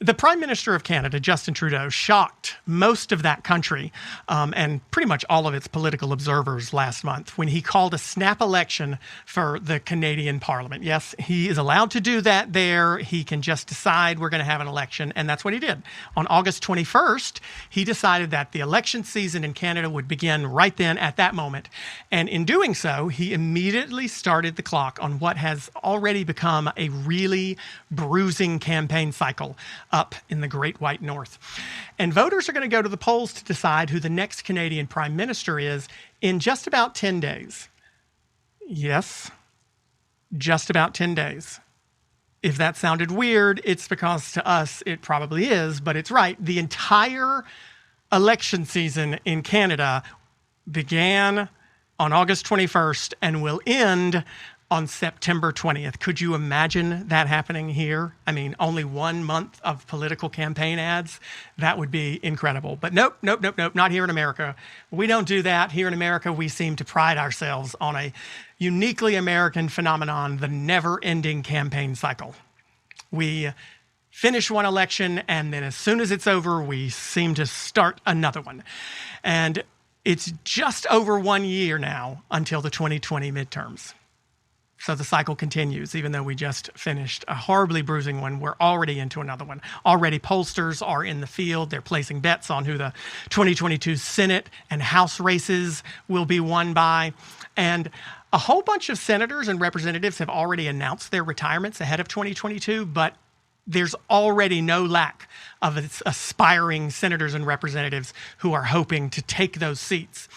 The Prime Minister of Canada, Justin Trudeau, shocked most of that country and pretty much all of its political observers last month when he called a snap election for the Canadian Parliament. Yes, he is allowed to do that there. He can just decide we're going to have an election, and that's what he did. On August 21st, he decided that the election season in Canada would begin right then at that moment. And in doing so, he immediately started the clock on what has already become a really bruising campaign cycle up in the Great White North. And voters are going to go to the polls to decide who the next Canadian Prime Minister is in just about 10 days. Yes, just about 10 days. If that sounded weird, it's because to us it probably is, but it's right. The entire election season in Canada began on August 21st and will end on September 20th. Could you imagine that happening here? I mean, only 1 month of political campaign ads? That would be incredible. But nope, not here in America. We don't do that. Here in America, we seem to pride ourselves on a uniquely American phenomenon, the never-ending campaign cycle. We finish one election, and then as soon as it's over, we seem to start another one. And it's just over 1 year now until the 2020 midterms. So the cycle continues, even though we just finished a horribly bruising one. We're already into another one. Already pollsters are in the field. They're placing bets on who the 2022 Senate and House races will be won by. And a whole bunch of senators and representatives have already announced their retirements ahead of 2022, but there's already no lack of aspiring senators and representatives who are hoping to take those seats.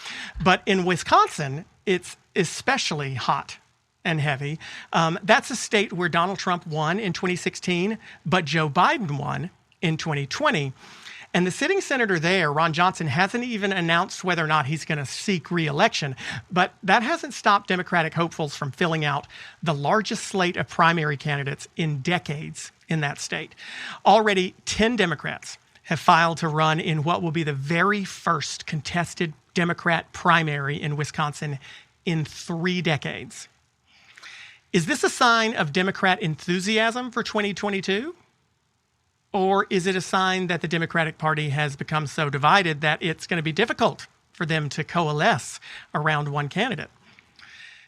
But in Wisconsin, it's especially hot and heavy. That's a state where Donald Trump won in 2016, but Joe Biden won in 2020. And the sitting senator there, Ron Johnson, hasn't even announced whether or not he's going to seek re-election. But that hasn't stopped Democratic hopefuls from filling out the largest slate of primary candidates in decades in that state. Already 10 Democrats have filed to run in what will be the very first contested Democrat primary in Wisconsin in 3 decades. Is this a sign of Democrat enthusiasm for 2022? Or is it a sign that the Democratic Party has become so divided that it's going to be difficult for them to coalesce around one candidate?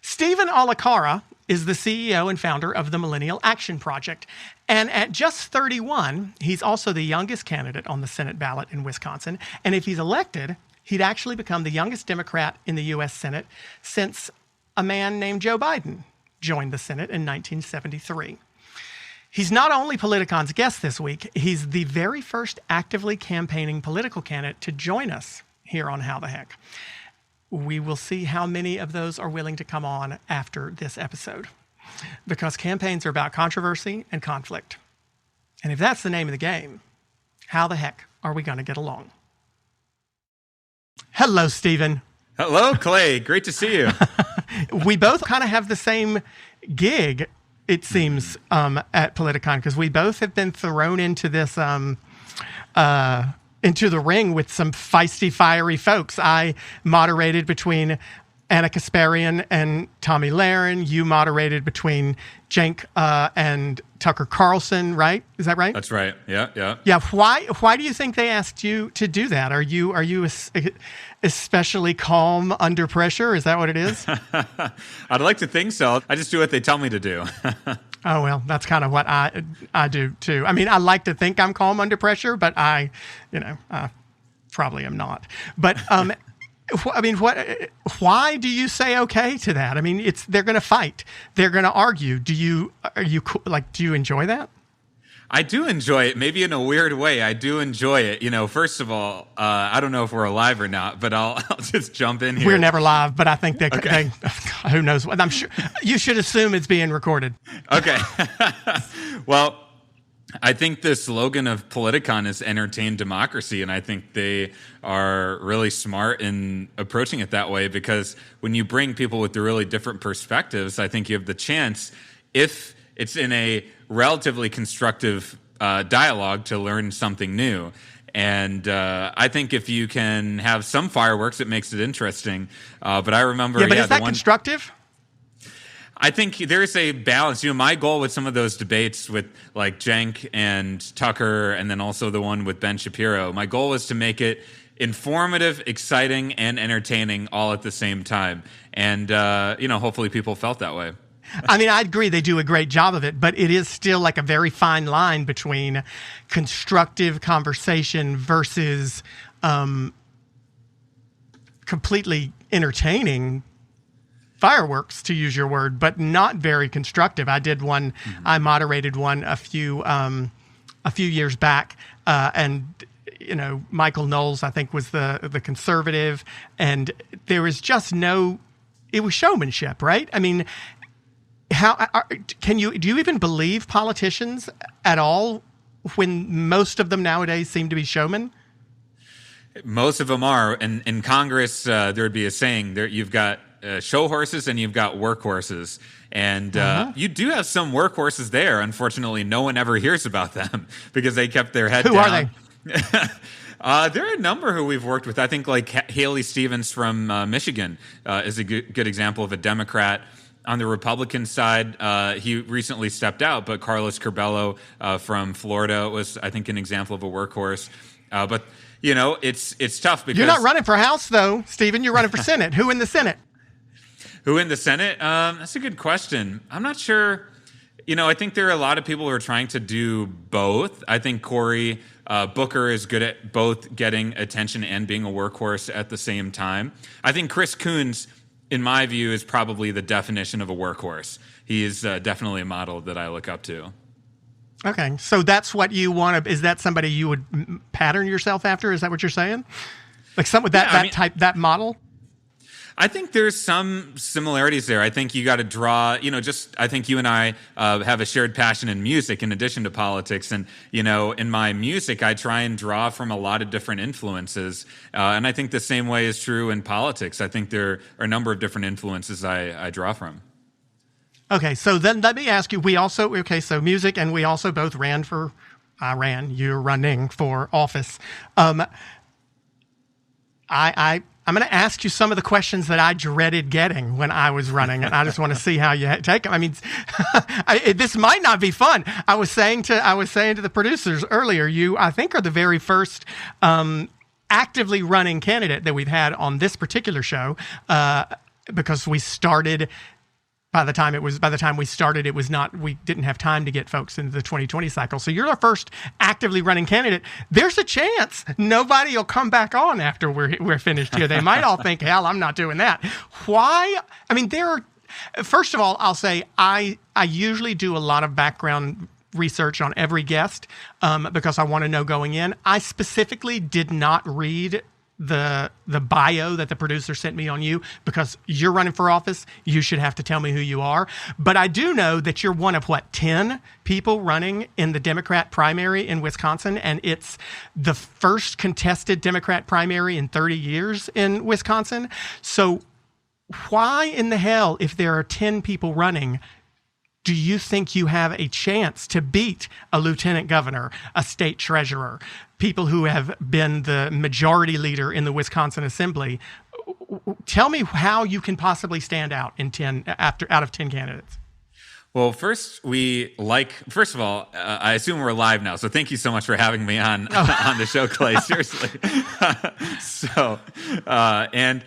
Steven Olikara is the CEO and founder of the Millennial Action Project. And at just 31, he's also the youngest candidate on the Senate ballot in Wisconsin. And if he's elected, he'd actually become the youngest Democrat in the U.S. Senate since a man named Joe Biden joined the Senate in 1973. He's not only Politicon's guest this week, he's the very first actively campaigning political candidate to join us here on How the Heck. We will see how many of those are willing to come on after this episode, because campaigns are about controversy and conflict. And if that's the name of the game, how the heck are we going to get along? Hello, Steven. Hello, Clay. Great to see you. We both kind of have the same gig, it seems, at Politicon, because we both have been thrown into this, into the ring with some feisty, fiery folks. I moderated between Anna Kasparian and Tommy Lahren. You moderated between Cenk and Tucker Carlson, right? Is that right? That's right. Yeah. Yeah. Why do you think they asked you to do that? Are you especially calm under pressure? Is that what it is? I'd like to think so. I just do what they tell me to do. Oh, well, that's kind of what I do too. I mean, I like to think I'm calm under pressure, but I probably am not. But I mean, why do you say okay to that? I mean, they're going to fight. They're going to argue. Do you enjoy that? I do enjoy it, maybe in a weird way. I do enjoy it. First of all, I don't know if we're alive or not, but I'll just jump in here. We're never live, but I think they who knows what. I'm sure you should assume it's being recorded. Okay. Well, I think the slogan of Politicon is entertain democracy, and I think they are really smart in approaching it that way, because when you bring people with the really different perspectives, I think you have the chance, if it's in a relatively constructive dialogue, to learn something new. And I think if you can have some fireworks, it makes it interesting. But I remember... Yeah, but is that constructive? I think there's a balance. My goal with some of those debates with like Cenk and Tucker, and then also the one with Ben Shapiro, my goal was to make it informative, exciting, and entertaining all at the same time. And, hopefully people felt that way. I mean, I agree they do a great job of it, but it is still like a very fine line between constructive conversation versus completely entertaining fireworks, to use your word, but not very constructive. I did one, I moderated one a few years back, and Michael Knowles, I think, was the conservative, and there was just it was showmanship, right? I mean, do you even believe politicians at all when most of them nowadays seem to be showmen? Most of them are. And in Congress, there would be a saying there, you've got show horses and you've got workhorses. And you do have some workhorses there. Unfortunately, no one ever hears about them because they kept their head down. Who are they? There are a number who we've worked with. I think like Haley Stevens from Michigan is a good example of a Democrat. On the Republican side, he recently stepped out, but Carlos Curbelo from Florida was, I think, an example of a workhorse. But it's tough because you're not running for House, though, Stephen. You're running for Senate. Who in the Senate? Who in the Senate? That's a good question. I'm not sure. I think there are a lot of people who are trying to do both. I think Cory Booker is good at both getting attention and being a workhorse at the same time. I think Chris Coons, in my view, is probably the definition of a workhorse. He is definitely a model that I look up to. Okay, so that's what you want to. Is that somebody you would pattern yourself after? Is that what you're saying? Like some with that model? I think there's some similarities there. I think you got to draw, I think you and I have a shared passion in music in addition to politics. And, in my music, I try and draw from a lot of different influences. And I think the same way is true in politics. I think there are a number of different influences I draw from. Okay, so then let me ask you, so music, and we also both you're running for office. I'm going to ask you some of the questions that I dreaded getting when I was running, and I just want to see how you take them. I mean, this might not be fun. I was saying to the producers earlier, you, I think, are the very first actively running candidate that we've had on this particular show, because we started. By the time we started, we didn't have time to get folks into the 2020 cycle. So you're our first actively running candidate. There's a chance nobody will come back on after we're finished here. They might all think, hell, I'm not doing that. Why? I mean, first of all, I'll say I usually do a lot of background research on every guest because I want to know going in. I specifically did not read the bio that the producer sent me on you because you're running for office. You should have to tell me who you are. But I do know that you're one of 10 people running in the Democrat primary in Wisconsin, and it's the first contested Democrat primary in 30 years in Wisconsin. So why in the hell, if there are 10 people running, do you think you have a chance to beat a lieutenant governor, a state treasurer, people who have been the majority leader in the Wisconsin Assembly? Tell me how you can possibly stand out out of 10 candidates. Well, first of all, I assume we're live now, so thank you so much for having me on the show, Clay. Seriously. And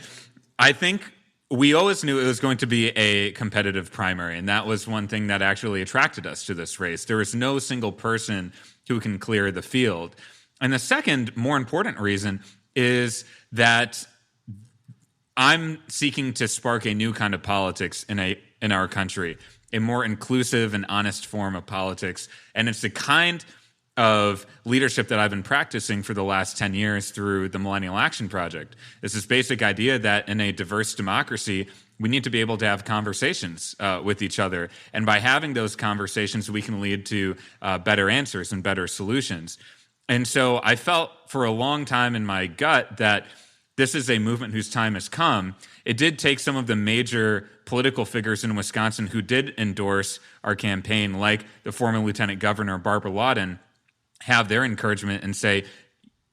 I think we always knew it was going to be a competitive primary, and that was one thing that actually attracted us to this race. There was no single person who can clear the field. And the second, more important reason is that I'm seeking to spark a new kind of politics in our country, a more inclusive and honest form of politics. And it's the kind of leadership that I've been practicing for the last 10 years through the Millennial Action Project. It's this basic idea that in a diverse democracy, we need to be able to have conversations with each other. And by having those conversations, we can lead to better answers and better solutions. And so I felt for a long time in my gut that this is a movement whose time has come. It did take some of the major political figures in Wisconsin who did endorse our campaign, like the former Lieutenant Governor Barbara Lawton, have their encouragement and say,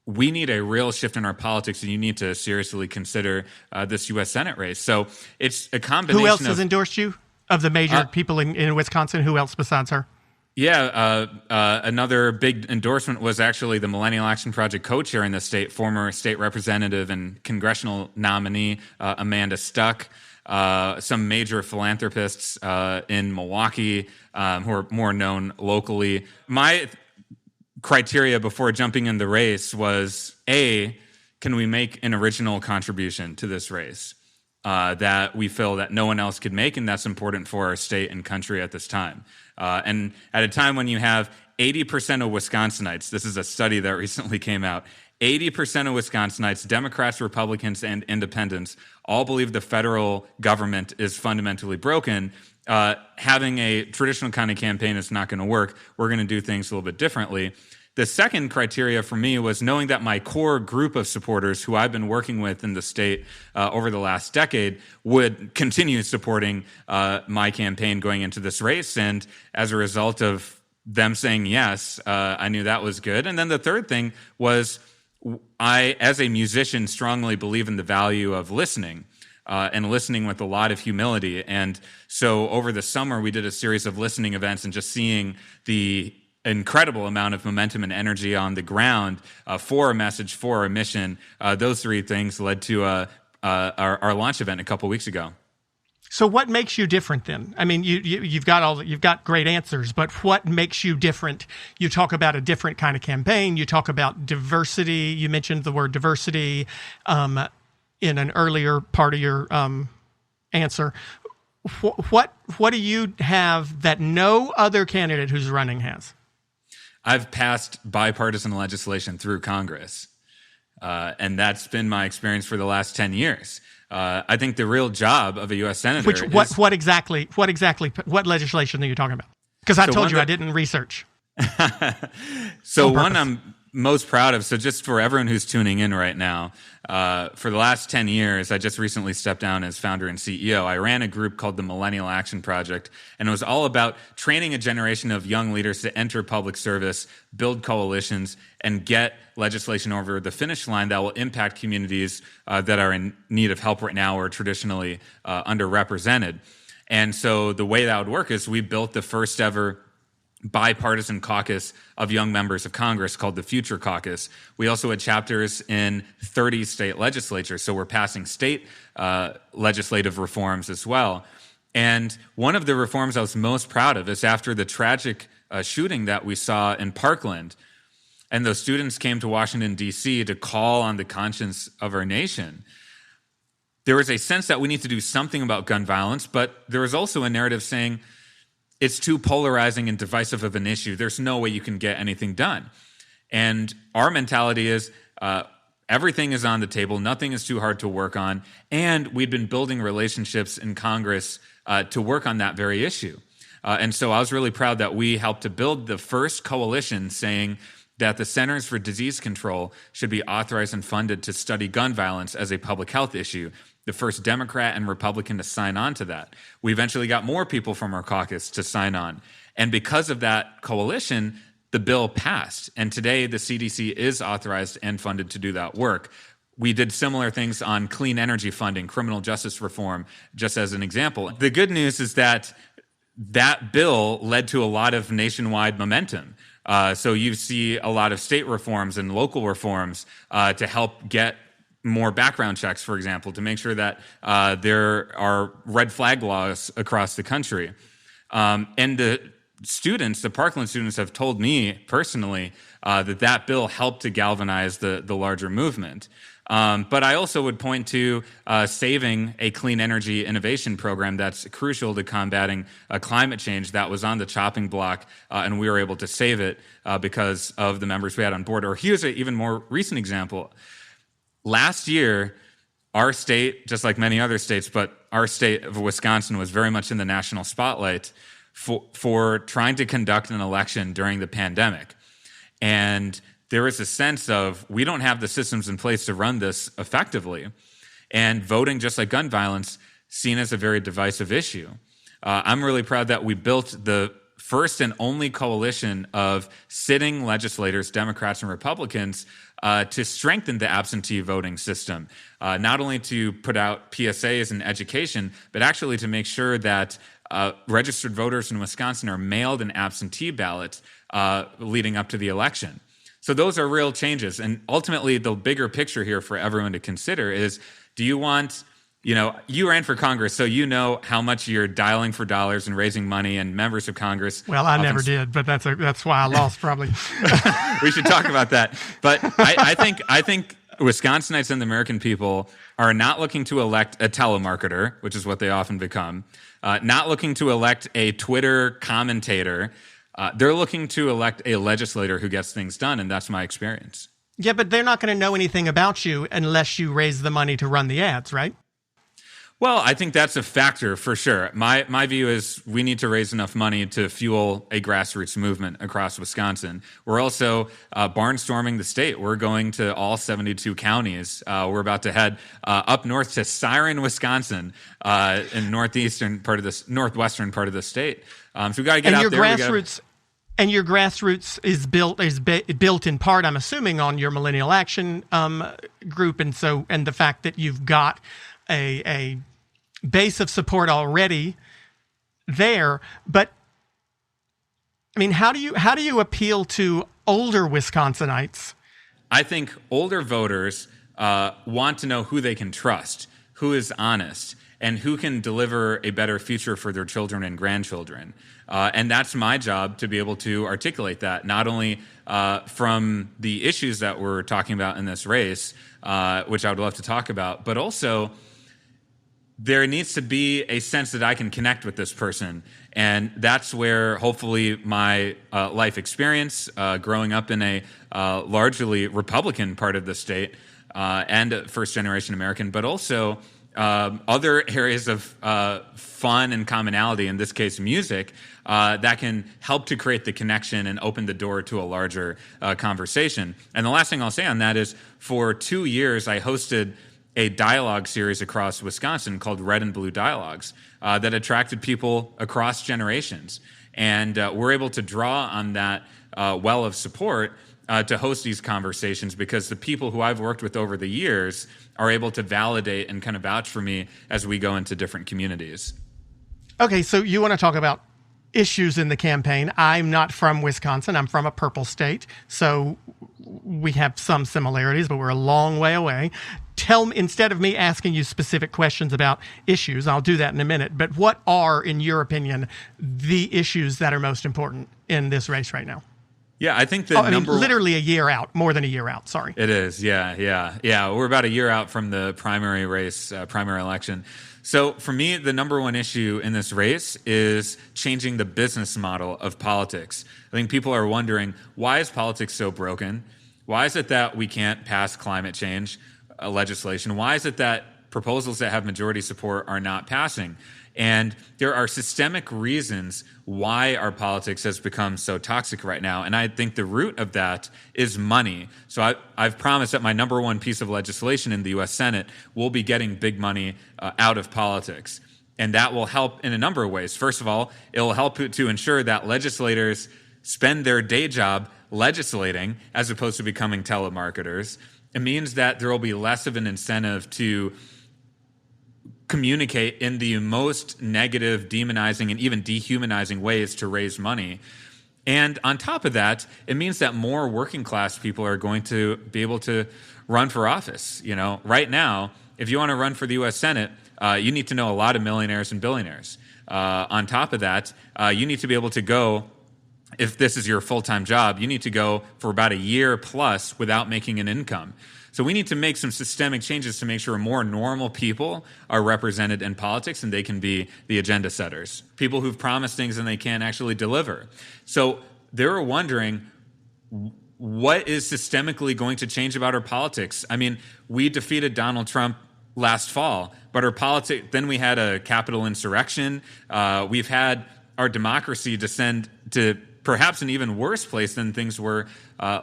we need a real shift in our politics, and you need to seriously consider this U.S. Senate race. So it's a combination. Who else has endorsed you? Of the major people in Wisconsin, who else besides her? Yeah, another big endorsement was actually the Millennial Action Project co-chair in the state, former state representative and congressional nominee Amanda Stuck, some major philanthropists in Milwaukee who are more known locally. My criteria before jumping in the race was, A, can we make an original contribution to this race that we feel that no one else could make, and that's important for our state and country at this time. And at a time when you have 80% of Wisconsinites, this is a study that recently came out, 80% of Wisconsinites, Democrats, Republicans, and independents, all believe the federal government is fundamentally broken. Having a traditional kind of campaign is not going to work. We're going to do things a little bit differently. The second criteria for me was knowing that my core group of supporters, who I've been working with in the state over the last decade, would continue supporting my campaign going into this race. And as a result of them saying yes, I knew that was good. And then the third thing was I, as a musician, strongly believe in the value of listening. And listening with a lot of humility. And so over the summer, we did a series of listening events and just seeing the incredible amount of momentum and energy on the ground for a message, for a mission. Those three things led to our launch event a couple weeks ago. So what makes you different then? I mean, you've got great answers, but what makes you different? You talk about a different kind of campaign. You talk about diversity. You mentioned the word diversity in an earlier part of your answer. What do you have that no other candidate who's running has? I've passed bipartisan legislation through Congress, and that's been my experience for the last 10 years. I think the real job of a U.S. senator what legislation are you talking about? Because I told you I didn't research. So one I'm most proud of, so just for everyone who's tuning in right now, for the last 10 years, I just recently stepped down as founder and CEO. I ran a group called the Millennial Action Project, and it was all about training a generation of young leaders to enter public service, build coalitions, and get legislation over the finish line that will impact communities that are in need of help right now or traditionally underrepresented. And so the way that would work is we built the first ever bipartisan caucus of young members of Congress called the Future Caucus. We also had chapters in 30 state legislatures, so we're passing state legislative reforms as well. And one of the reforms I was most proud of is after the tragic shooting that we saw in Parkland, and those students came to Washington, D.C. to call on the conscience of our nation. There was a sense that we need to do something about gun violence, but there was also a narrative saying, it's too polarizing and divisive of an issue. There's no way you can get anything done. And our mentality is everything is on the table. Nothing is too hard to work on. And we'd been building relationships in Congress to work on that very issue. And so I was really proud that we helped to build the first coalition saying that the Centers for Disease Control should be authorized and funded to study gun violence as a public health issue. The first Democrat and Republican to sign on to that. We eventually got more people from our caucus to sign on. And because of that coalition, the bill passed. And today, the CDC is authorized and funded to do that work. We did similar things on clean energy funding, criminal justice reform, just as an example. The good news is that that bill led to a lot of nationwide momentum. So you see a lot of state reforms and local reforms to help get more background checks, for example, to make sure that there are red flag laws across the country. And the Parkland students have told me personally that bill helped to galvanize the larger movement. But I also would point to saving a clean energy innovation program that's crucial to combating climate change that was on the chopping block, and we were able to save it because of the members we had on board. Or here's an even more recent example. Last year, our state, just like many other states, but our state of Wisconsin was very much in the national spotlight for trying to conduct an election during the pandemic. And there was a sense of, we don't have the systems in place to run this effectively. And voting, just like gun violence, seen as a very divisive issue. I'm really proud that we built the first and only coalition of sitting legislators, Democrats and Republicans, to strengthen the absentee voting system, not only to put out PSAs and education, but actually to make sure that registered voters in Wisconsin are mailed an absentee ballot leading up to the election. So those are real changes. And ultimately, the bigger picture here for everyone to consider is, do you want, you ran for Congress, so you know how much you're dialing for dollars and raising money, and members of Congress. Well, I never did, but that's why I lost probably. We should talk about that. But I think Wisconsinites and the American people are not looking to elect a telemarketer, which is what they often become, not looking to elect a Twitter commentator. They're looking to elect a legislator who gets things done, and that's my experience. Yeah, but they're not going to know anything about you unless you raise the money to run the ads, right? Well, I think that's a factor for sure. My view is we need to raise enough money to fuel a grassroots movement across Wisconsin. We're also barnstorming the state. We're going to all 72 counties. We're about to head up north to Siren, Wisconsin, in northwestern part of the state. So we got to get out there. And your grassroots is built in part, I'm assuming, on your Millennial Action group, and the fact that you've got a base of support already there. But I mean, how do you appeal to older Wisconsinites? I think older voters want to know who they can trust, who is honest, and who can deliver a better future for their children and grandchildren. And that's my job, to be able to articulate that, not only from the issues that we're talking about in this race, which I would love to talk about, but also there needs to be a sense that I can connect with this person. And that's where hopefully my life experience, growing up in a largely Republican part of the state, and a first-generation American, but also other areas of fun and commonality, in this case music, that can help to create the connection and open the door to a larger conversation. And the last thing I'll say on that is, for 2 years, I hosted a dialogue series across Wisconsin called Red and Blue Dialogues that attracted people across generations. And we're able to draw on that well of support to host these conversations, because the people who I've worked with over the years are able to validate and kind of vouch for me as we go into different communities. Okay, so you want to talk about issues in the campaign. I'm not from Wisconsin. I'm from a purple state. So we have some similarities, but we're a long way away. Tell me, instead of me asking you specific questions about issues, I'll do that in a minute, but what are, in your opinion, the issues that are most important in this race right now? Yeah, I think literally a year out, more than a year out, sorry. It is, yeah. We're about a year out from the primary race, primary election. So for me, the number one issue in this race is changing the business model of politics. I think people are wondering, why is politics so broken? Why is it that we can't pass climate change legislation? Why is it that proposals that have majority support are not passing? And there are systemic reasons why our politics has become so toxic right now. And I think the root of that is money. So I've promised that my number one piece of legislation in the U.S. Senate will be getting big money out of politics. And that will help in a number of ways. First of all, it will help to ensure that legislators spend their day job legislating as opposed to becoming telemarketers. It means that there will be less of an incentive to communicate in the most negative, demonizing, and even dehumanizing ways to raise money. And on top of that, it means that more working class people are going to be able to run for office. Right now, if you want to run for the U.S. Senate, you need to know a lot of millionaires and billionaires. On top of that, you need to be able to go, if this is your full-time job, you need to go for about a year plus without making an income. So we need to make some systemic changes to make sure more normal people are represented in politics and they can be the agenda setters, people who've promised things and they can't actually deliver. So they're wondering, what is systemically going to change about our politics? I mean, we defeated Donald Trump last fall, but our politics, then we had a Capitol insurrection. We've had our democracy descend to perhaps an even worse place than things were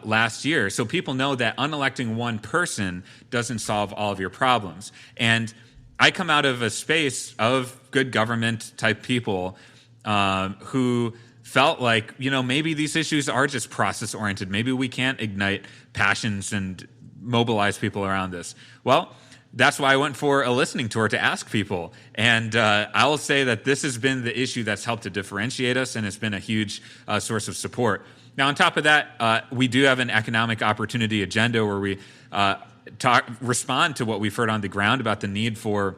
last year. So people know that unelecting one person doesn't solve all of your problems. And I come out of a space of good government type people who felt like, maybe these issues are just process oriented. Maybe we can't ignite passions and mobilize people around this. Well, that's why I went for a listening tour to ask people. And I will say that this has been the issue that's helped to differentiate us, and it's been a huge source of support. Now, on top of that, we do have an economic opportunity agenda where we respond to what we've heard on the ground about the need for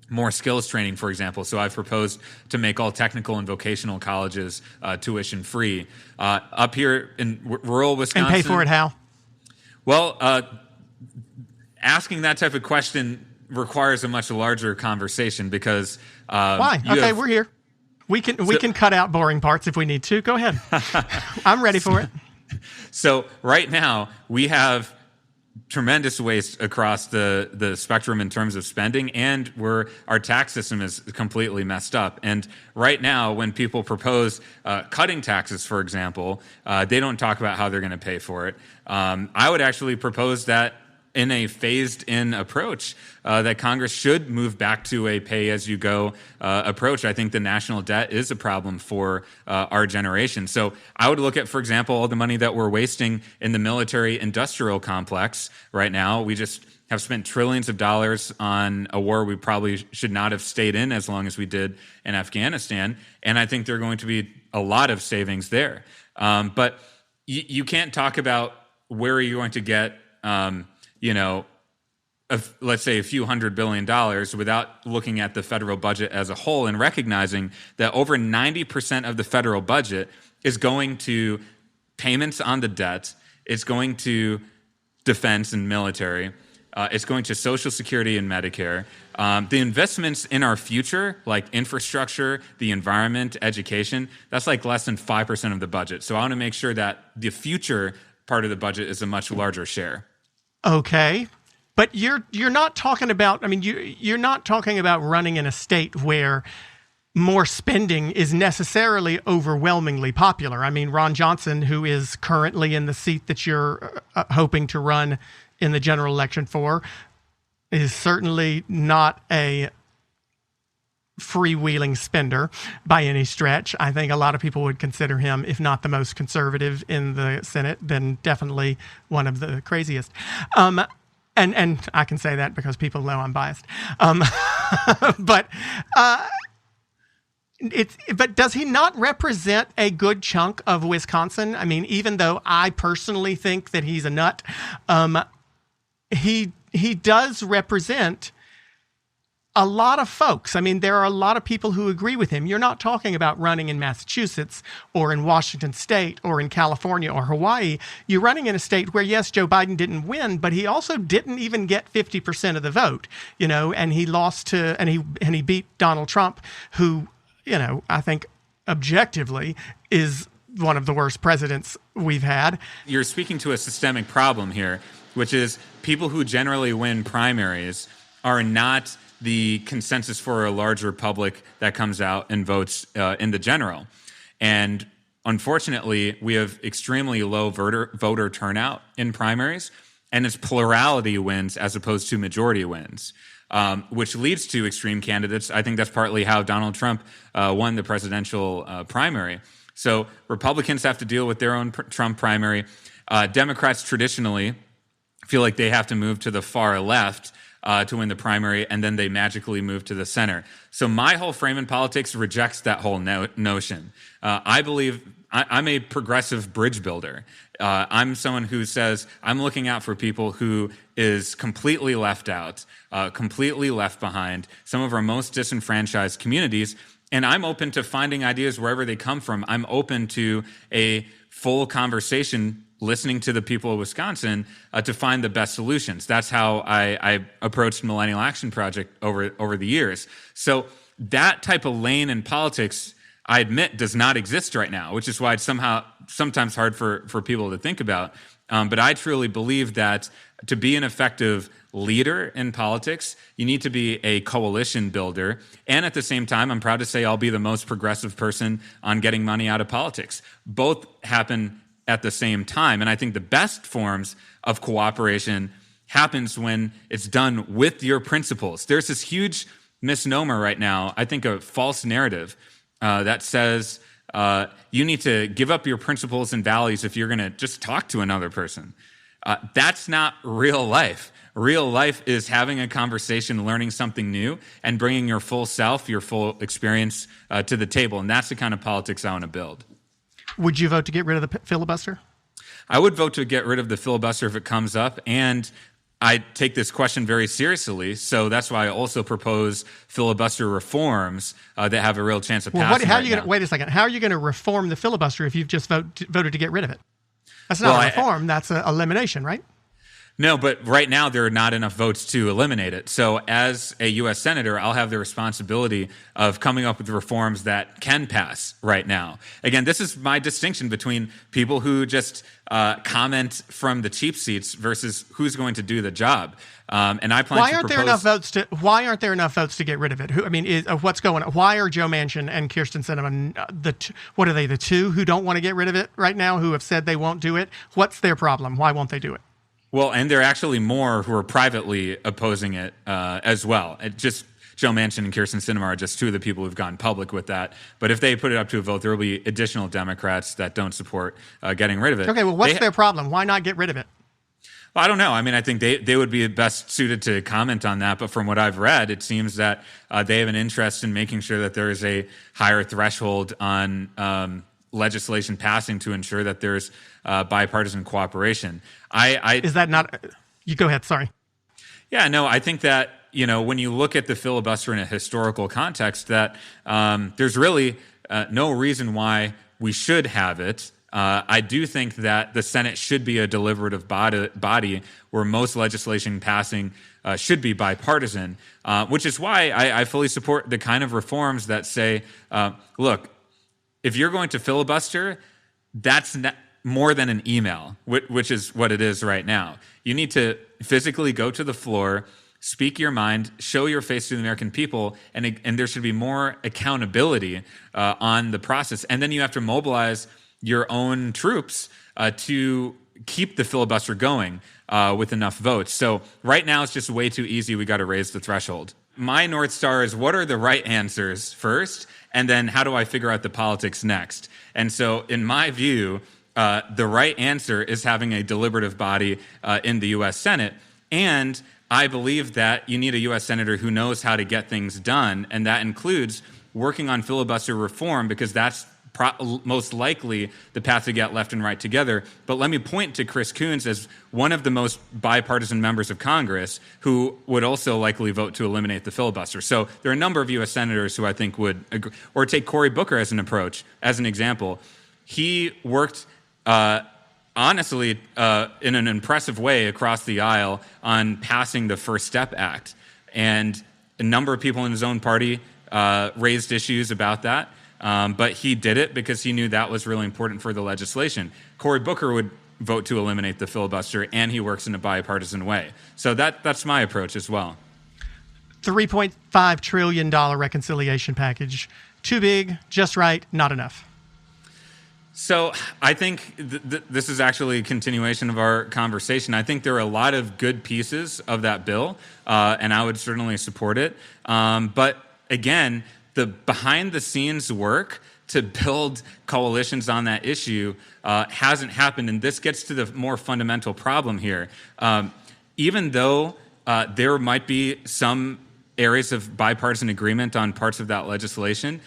more skills training, for example. So I've proposed to make all technical and vocational colleges tuition free. Up here in rural Wisconsin. And pay for it how? Well, asking that type of question requires a much larger conversation because why? Okay, we're here. We can cut out boring parts if we need to. Go ahead. I'm ready for it. So right now we have tremendous waste across the spectrum in terms of spending, and our tax system is completely messed up. And right now, when people propose cutting taxes, for example, they don't talk about how they're going to pay for it. I would actually propose that in a phased-in approach, that Congress should move back to a pay-as-you-go approach. I think the national debt is a problem for our generation. So I would look at, for example, all the money that we're wasting in the military-industrial complex right now. We just have spent trillions of dollars on a war we probably should not have stayed in as long as we did in Afghanistan, and I think there are going to be a lot of savings there. But you can't talk about where you're going to get let's say a few $100 billion without looking at the federal budget as a whole and recognizing that over 90% of the federal budget is going to payments on the debt, it's going to defense and military, it's going to Social Security and Medicare. The investments in our future, like infrastructure, the environment, education, that's like less than 5% of the budget. So I want to make sure that the future part of the budget is a much larger share. Okay, but you're not talking about. I mean, you're not talking about running in a state where more spending is necessarily overwhelmingly popular. I mean, Ron Johnson, who is currently in the seat that you're hoping to run in the general election for, is certainly not a freewheeling spender by any stretch. I think a lot of people would consider him, if not the most conservative in the Senate, then definitely one of the craziest. And I can say that because people know I'm biased. But does he not represent a good chunk of Wisconsin? I mean, even though I personally think that he's a nut, he does represent a lot of folks. I mean, there are a lot of people who agree with him. You're not talking about running in Massachusetts or in Washington State or in California or Hawaii. You're running in a state where, yes, Joe Biden didn't win, but he also didn't even get 50% of the vote, and he lost to, and he beat Donald Trump, who, I think objectively is one of the worst presidents we've had. You're speaking to a systemic problem here, which is people who generally win primaries are not the consensus for a larger public that comes out and votes in the general. And unfortunately, we have extremely low voter turnout in primaries, and it's plurality wins as opposed to majority wins, which leads to extreme candidates. I think that's partly how Donald Trump won the presidential primary. So Republicans have to deal with their own Trump primary. Democrats traditionally feel like they have to move to the far left to win the primary, and then they magically move to the center. So my whole frame in politics rejects that whole notion. I believe I'm a progressive bridge builder. I'm someone who says I'm looking out for people who is completely left out, completely left behind, some of our most disenfranchised communities, and I'm open to finding ideas wherever they come from. I'm open to a full conversation, listening to the people of Wisconsin to find the best solutions. That's how I approached Millennial Action Project over the years. So that type of lane in politics, I admit, does not exist right now, which is why it's sometimes hard for people to think about. But I truly believe that to be an effective leader in politics, you need to be a coalition builder. And at the same time, I'm proud to say I'll be the most progressive person on getting money out of politics. Both happen at the same time. And I think the best forms of cooperation happens when it's done with your principles. There's this huge misnomer right now, I think a false narrative that says you need to give up your principles and values if you're going to just talk to another person. That's not real life. Real life is having a conversation, learning something new, and bringing your full self, your full experience to the table. And that's the kind of politics I want to build. Would you vote to get rid of the filibuster? I would vote to get rid of the filibuster if it comes up, and I take this question very seriously, so that's why I also propose filibuster reforms that have a real chance of passing. Wait a second. How are you going to reform the filibuster if you've just voted to get rid of it? That's not a reform. That's an elimination, right? No, but right now there are not enough votes to eliminate it. So as a U.S. Senator, I'll have the responsibility of coming up with reforms that can pass right now. Again, this is my distinction between people who just comment from the cheap seats versus who's going to do the job. And I plan Why aren't there enough votes to get rid of it? What's going on? Why are Joe Manchin and Kirsten Sinema what are they, the two who don't want to get rid of it right now, who have said they won't do it? What's their problem? Why won't they do it? Well, and there are actually more who are privately opposing it as well. Joe Manchin and Kirsten Sinema are just two of the people who've gone public with that. But if they put it up to a vote, there will be additional Democrats that don't support getting rid of it. Okay, well, what's their problem? Why not get rid of it? Well, I don't know. I mean, I think they would be best suited to comment on that. But from what I've read, it seems that they have an interest in making sure that there is a higher threshold on legislation passing to ensure that there's bipartisan cooperation. Is that not? You go ahead. Sorry. Yeah, no, I think that, when you look at the filibuster in a historical context, that there's really no reason why we should have it. I do think that the Senate should be a deliberative body where most legislation passing should be bipartisan, which is why I fully support the kind of reforms that say, look, if you're going to filibuster, that's not more than an email, which is what it is right now. You need to physically go to the floor, speak your mind, show your face to the American people, and there should be more accountability on the process. And then you have to mobilize your own troops to keep the filibuster going with enough votes. So right now it's just way too easy. We got to raise the threshold. My North Star is what are the right answers first, and then how do I figure out the politics next? And so in my view, the right answer is having a deliberative body in the U.S. Senate. And I believe that you need a U.S. Senator who knows how to get things done, and that includes working on filibuster reform, because that's most likely the path to get left and right together. But let me point to Chris Coons as one of the most bipartisan members of Congress who would also likely vote to eliminate the filibuster. So there are a number of U.S. senators who I think would agree. Or take Cory Booker as an example. He worked honestly in an impressive way across the aisle on passing the First Step Act. And a number of people in his own party raised issues about that. But he did it because he knew that was really important for the legislation. Cory Booker would vote to eliminate the filibuster, and he works in a bipartisan way. So that's my approach as well. $3.5 trillion reconciliation package. Too big, just right, not enough. So I think this is actually a continuation of our conversation. I think there are a lot of good pieces of that bill, and I would certainly support it. But again, the behind-the-scenes work to build coalitions on that issue hasn't happened, and this gets to the more fundamental problem here. Even though there might be some areas of bipartisan agreement on parts of that legislation,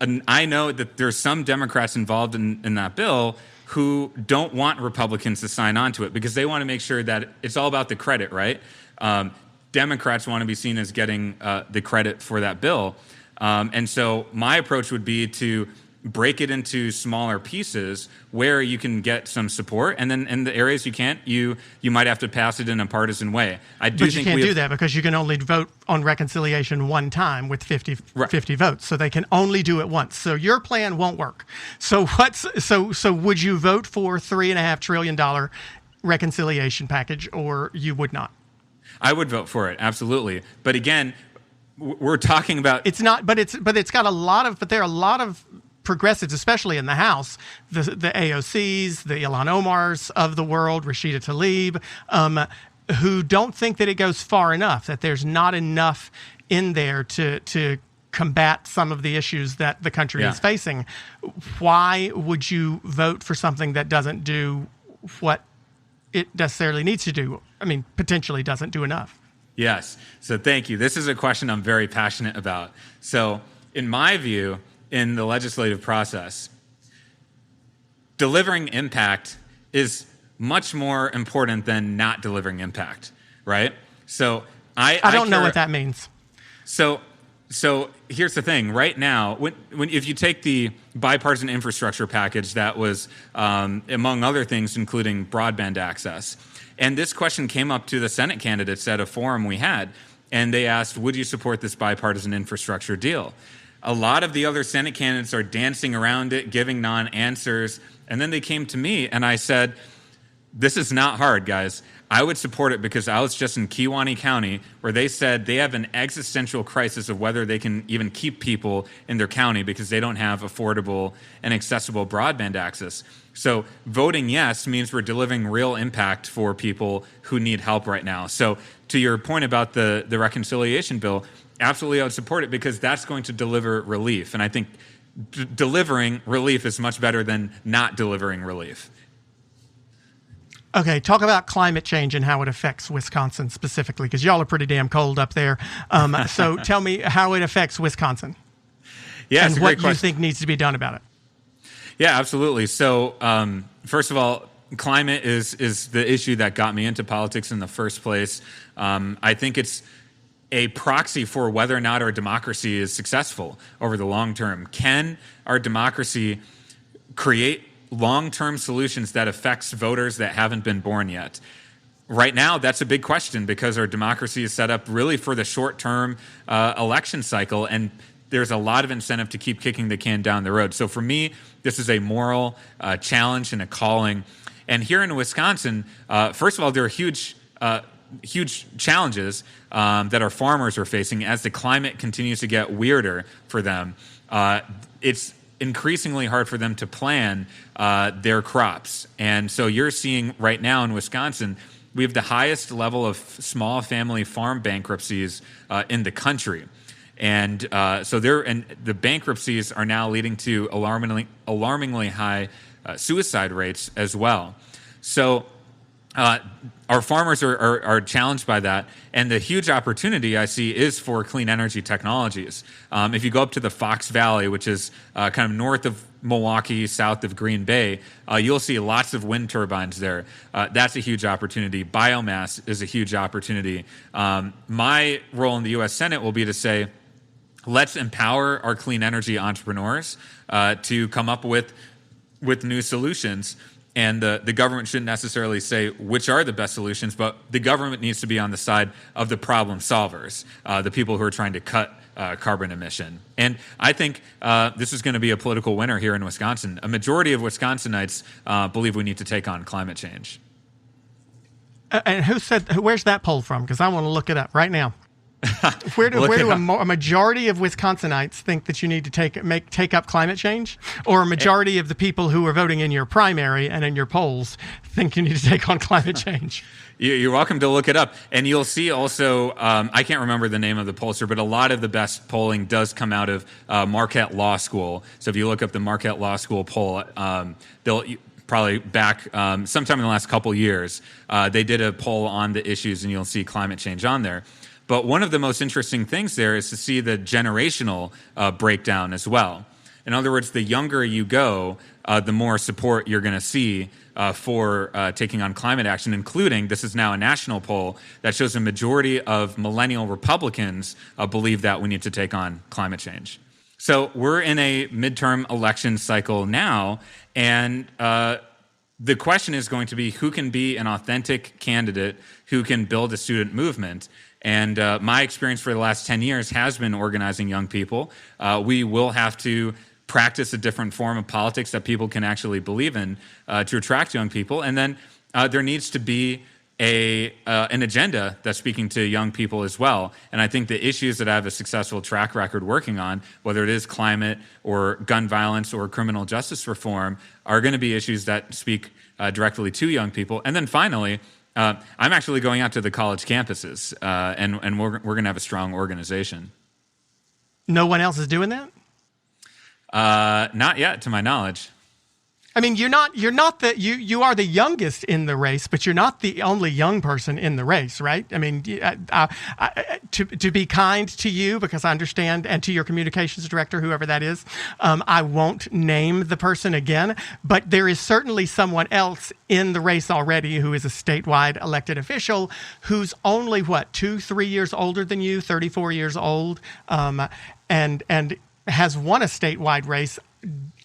and I know that there's some Democrats involved in that bill who don't want Republicans to sign on to it because they want to make sure that it's all about the credit, right? Democrats want to be seen as getting the credit for that bill. And so my approach would be to break it into smaller pieces where you can get some support, and then in the areas you can't, you might have to pass it in a partisan way. But you can't do that because you can only vote on reconciliation one time with 50 votes. So they can only do it once. So your plan won't work. So would you vote for $3.5 trillion reconciliation package, or you would not? I would vote for it, absolutely. But again, we're talking about there are a lot of progressives, especially in the House, the AOCs, the Ilhan Omars of the world, Rashida Tlaib, who don't think that it goes far enough, that there's not enough in there to combat some of the issues that the country is facing. Why would you vote for something that doesn't do what it necessarily needs to do. I mean, potentially doesn't do enough. Yes. So thank you. This is a question I'm very passionate about. So in my view, in the legislative process, delivering impact is much more important than not delivering impact, right? So I don't know what that means. So here's the thing. Right now, if you take the bipartisan infrastructure package that was, among other things, including broadband access, and this question came up to the Senate candidates at a forum we had, and they asked, would you support this bipartisan infrastructure deal? A lot of the other Senate candidates are dancing around it, giving non-answers, and then they came to me, and I said, this is not hard, guys. I would support it because I was just in Kewaunee County where they said they have an existential crisis of whether they can even keep people in their county because they don't have affordable and accessible broadband access. So voting yes means we're delivering real impact for people who need help right now. So to your point about the reconciliation bill, absolutely I would support it because that's going to deliver relief. And I think delivering relief is much better than not delivering relief. Okay, talk about climate change and how it affects Wisconsin specifically, because y'all are pretty damn cold up there. So tell me how it affects Wisconsin. Yeah, and what you think needs to be done about it. Yeah, absolutely. So first of all, climate is the issue that got me into politics in the first place. I think it's a proxy for whether or not our democracy is successful over the long term. Can our democracy create long-term solutions that affects voters that haven't been born yet? Right now, that's a big question because our democracy is set up really for the short-term election cycle, and there's a lot of incentive to keep kicking the can down the road. So for me, this is a moral challenge and a calling. And here in Wisconsin, first of all, there are huge challenges that our farmers are facing as the climate continues to get weirder for them. It's increasingly hard for them to plan their crops. And so you're seeing right now in Wisconsin, we have the highest level of small family farm bankruptcies in the country. And so the bankruptcies are now leading to alarmingly high suicide rates as well. So our farmers are challenged by that, and the huge opportunity I see is for clean energy technologies. If you go up to the Fox Valley, which is kind of north of Milwaukee, south of Green Bay, you'll see lots of wind turbines there. That's a huge opportunity. Biomass is a huge opportunity. My role in the U.S. Senate will be to say, let's empower our clean energy entrepreneurs to come up with new solutions. And the government shouldn't necessarily say which are the best solutions, but the government needs to be on the side of the problem solvers, the people who are trying to cut carbon emission. And I think this is going to be a political winner here in Wisconsin. A majority of Wisconsinites believe we need to take on climate change. And where's that poll from? Because I want to look it up right now. Where do a majority of Wisconsinites think that you need to take up climate change, or a majority of the people who are voting in your primary and in your polls think you need to take on climate change? You're welcome to look it up, and you'll see also. I can't remember the name of the pollster, but a lot of the best polling does come out of Marquette Law School. So if you look up the Marquette Law School poll, they'll probably back sometime in the last couple years, they did a poll on the issues, and you'll see climate change on there. But one of the most interesting things there is to see the generational breakdown as well. In other words, the younger you go, the more support you're going to see for taking on climate action, including, this is now a national poll that shows a majority of millennial Republicans believe that we need to take on climate change. So we're in a midterm election cycle now, and the question is going to be who can be an authentic candidate who can build a student movement. And my experience for the last 10 years has been organizing young people. We will have to practice a different form of politics that people can actually believe in to attract young people. And then there needs to be an agenda that's speaking to young people as well. And I think the issues that I have a successful track record working on, whether it is climate or gun violence or criminal justice reform, are going to be issues that speak directly to young people. And then finally, I'm actually going out to the college campuses, and we're going to have a strong organization. No one else is doing that? Not yet, to my knowledge. I mean, you are the youngest in the race, but you're not the only young person in the race, right? I mean, to be kind to you, because I understand, and to your communications director, whoever that is, I won't name the person again, but there is certainly someone else in the race already who is a statewide elected official who's only, 2-3 years older than you, 34 years old, and has won a statewide race.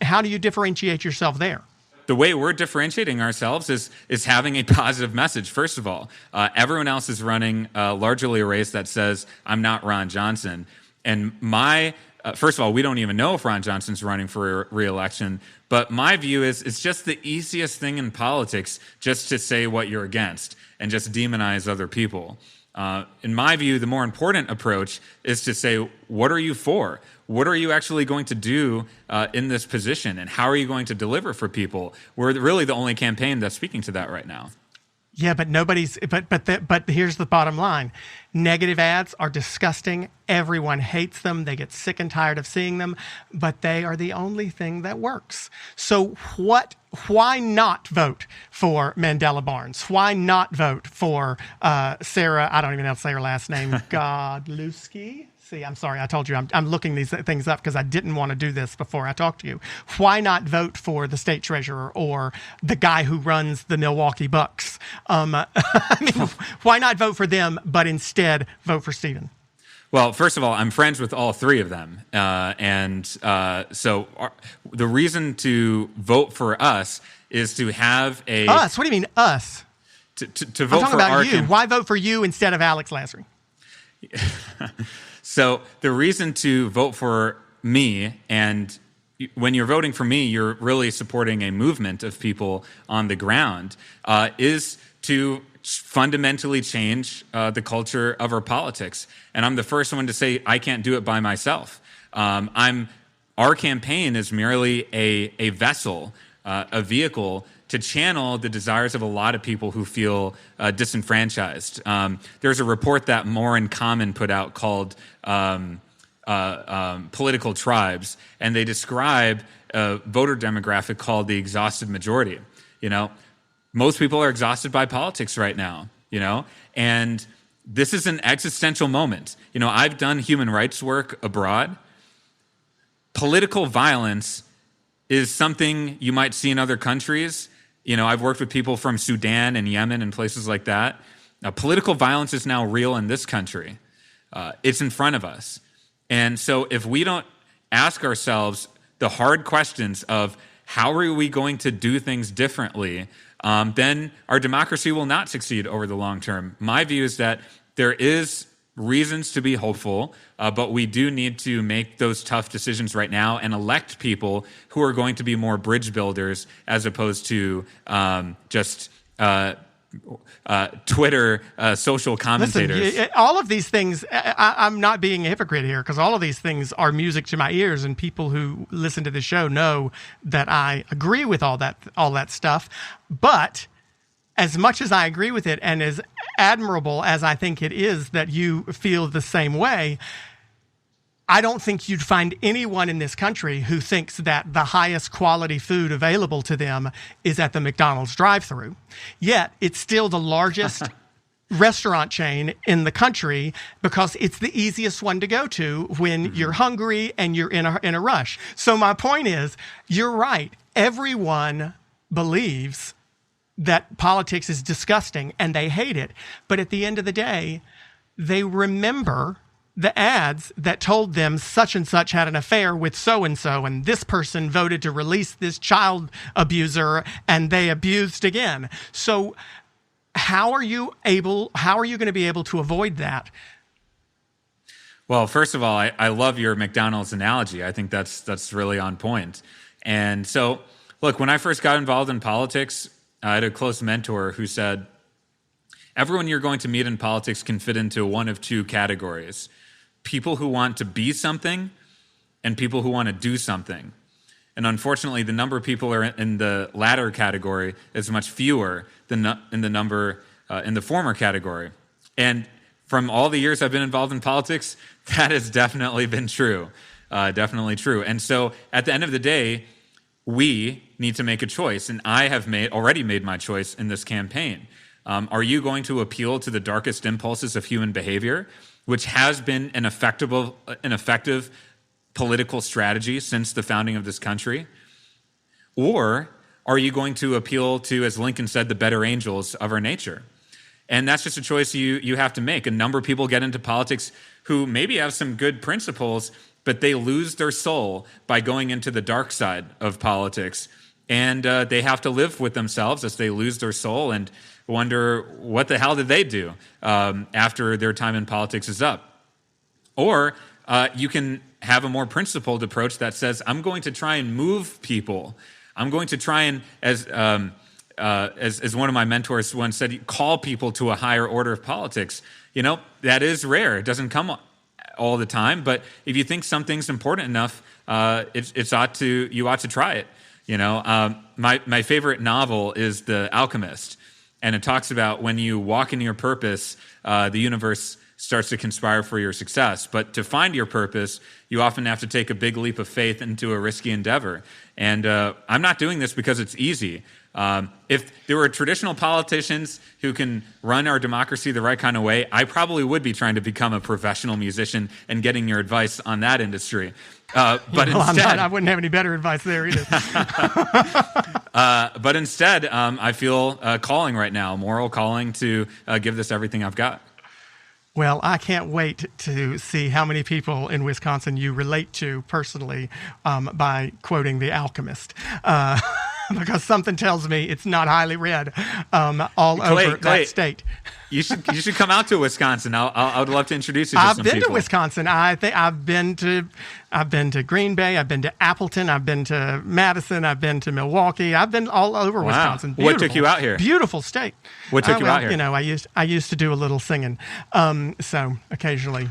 How do you differentiate yourself there? The way we're differentiating ourselves is having a positive message, first of all. Everyone else is running largely a race that says, I'm not Ron Johnson. And first of all, we don't even know if Ron Johnson's running for re-election. But my view is it's just the easiest thing in politics just to say what you're against and just demonize other people. In my view, the more important approach is to say, what are you for? What are you actually going to do in this position? And how are you going to deliver for people? We're really the only campaign that's speaking to that right now. Yeah, but but here's the bottom line. Negative ads are disgusting. Everyone hates them. They get sick and tired of seeing them, but they are the only thing that works. So why not vote for Mandela Barnes? Why not vote for Sarah, I don't even know how to say her last name, Godlewski? See, I'm sorry, I told you I'm looking these things up because I didn't want to do this before I talked to you. Why not vote for the state treasurer or the guy who runs the Milwaukee Bucks? I mean, why not vote for them, but instead vote for Steven? Well, first of all, I'm friends with all three of them. So the reason to vote for us is to have a... Us? What do you mean, us? To vote I'm talking for about our... you. Why vote for you instead of Alex Lasry? So the reason to vote for me, and when you're voting for me, you're really supporting a movement of people on the ground, is to fundamentally change the culture of our politics. And I'm the first one to say I can't do it by myself. Our campaign is merely a vessel, a vehicle to channel the desires of a lot of people who feel disenfranchised. There's a report that More in Common put out called Political Tribes, and they describe a voter demographic called the exhausted majority. You know, most people are exhausted by politics right now, and this is an existential moment. I've done human rights work abroad. Political violence is something you might see in other countries. I've worked with people from Sudan and Yemen and places like that. Now, political violence is now real in this country. It's in front of us. And so if we don't ask ourselves the hard questions of how are we going to do things differently, then our democracy will not succeed over the long term. My view is that there is reasons to be hopeful, but we do need to make those tough decisions right now and elect people who are going to be more bridge builders as opposed to just Twitter social commentators. Listen, all of these things, I'm not being a hypocrite here, because all of these things are music to my ears, and people who listen to the show know that I agree with all that stuff. But as much as I agree with it, and as admirable as I think it is that you feel the same way, I don't think you'd find anyone in this country who thinks that the highest quality food available to them is at the McDonald's drive-thru. Yet, it's still the largest restaurant chain in the country because it's the easiest one to go to when you're hungry and you're in a rush. So my point is, you're right. Everyone believes that politics is disgusting and they hate it. But at the end of the day, they remember the ads that told them such and such had an affair with so-and-so, and this person voted to release this child abuser and they abused again. So how are you going to be able to avoid that? Well, first of all, I love your McDonald's analogy. I think that's really on point. And so, look, when I first got involved in politics, I had a close mentor who said, everyone you're going to meet in politics can fit into one of two categories: people who want to be something and people who want to do something. And unfortunately, the number of people are in the latter category is much fewer than in the number in the former category. And from all the years I've been involved in politics, that has definitely been true, definitely true. And so at the end of the day, we need to make a choice, and I have already made my choice in this campaign. Are you going to appeal to the darkest impulses of human behavior, which has been an effective political strategy since the founding of this country? Or are you going to appeal to, as Lincoln said, the better angels of our nature? And that's just a choice you have to make. A number of people get into politics who maybe have some good principles, but they lose their soul by going into the dark side of politics. And they have to live with themselves as they lose their soul and wonder, what the hell did they do after their time in politics is up? Or you can have a more principled approach that says, I'm going to try and move people. I'm going to try and, as one of my mentors once said, call people to a higher order of politics. That is rare. It doesn't come all the time. But if you think something's important enough, you ought to try it. My favorite novel is The Alchemist. And it talks about when you walk in your purpose, the universe starts to conspire for your success. But to find your purpose, you often have to take a big leap of faith into a risky endeavor. And I'm not doing this because it's easy. If there were traditional politicians who can run our democracy the right kind of way, I probably would be trying to become a professional musician and getting your advice on that industry. But instead, I wouldn't have any better advice there either. But instead, I feel a calling right now, a moral calling to give this everything I've got. Well, I can't wait to see how many people in Wisconsin you relate to personally by quoting The Alchemist. Because something tells me it's not highly read all over that state. You should come out to Wisconsin. I would love to introduce you to some people. I've been to Wisconsin. I've been to Green Bay. I've been to Appleton. I've been to Madison. I've been to Milwaukee. I've been all over Wisconsin. Beautiful, what took you out here? Beautiful state. What took you out here? I used to do a little singing. So occasionally,